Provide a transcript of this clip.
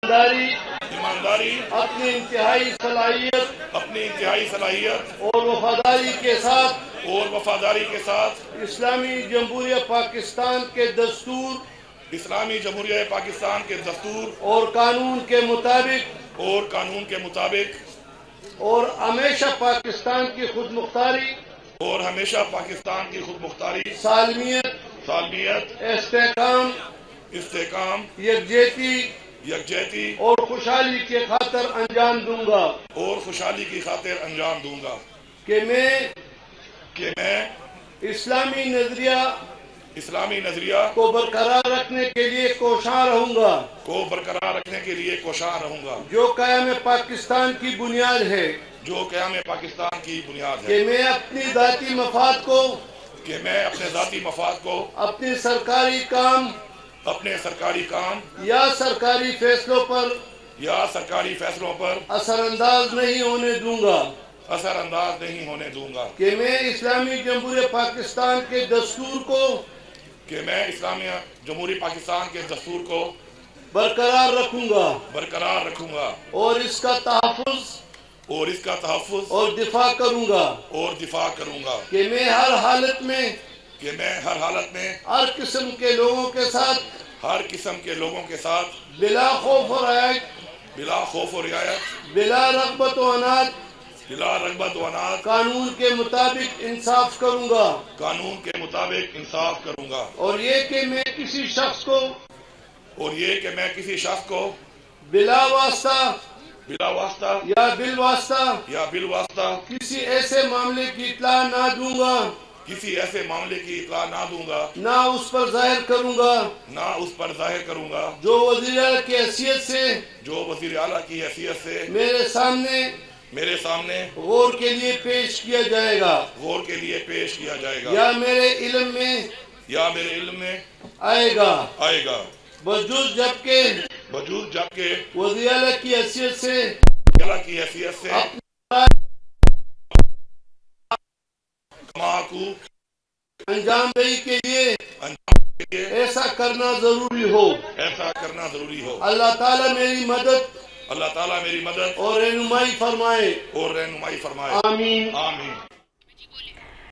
ایمانداری، اپنی انتہائی صلاحیت اور وفاداری کے ساتھ اسلامی جمہوریہ پاکستان کے دستور اور قانون کے مطابق اور ہمیشہ پاکستان کی خود مختاری سالمیت استحکام یکجہتی اور خوشحالی کی خاطر انجام دوں گا کہ میں اسلامی نظریہ کو برقرار رکھنے کے لیے کوشاں رہوں گا جو قیام پاکستان کی بنیاد ہے کہ میں اپنے ذاتی مفاد کو اپنے سرکاری کام یا سرکاری فیصلوں پر اثر انداز نہیں ہونے دوں گا کہ میں اسلامی جمہوریہ پاکستان کے دستور کو برقرار رکھوں گا اور اس کا تحفظ اور دفاع کروں گا کہ میں ہر حالت میں ہر قسم کے لوگوں کے ساتھ بلا خوف و رعایت بلا رغبت و عناد قانون کے مطابق انصاف کروں گا اور یہ کہ میں کسی شخص کو بلا واسطہ یا بالواسطہ کسی ایسے معاملے کی اطلاع نہ دوں گا نہ اس پر ظاہر کروں گا جو وزیر اعلیٰ کی حیثیت سے میرے سامنے غور کے لیے پیش کیا جائے گا یا میرے علم میں آئے گا بجوز جبکہ وزیر اعلیٰ کی حیثیت سے انجام دہی کے لیے ایسا کرنا ضروری ہو اللہ تعالیٰ میری مدد اور رہنمائی فرمائے آمین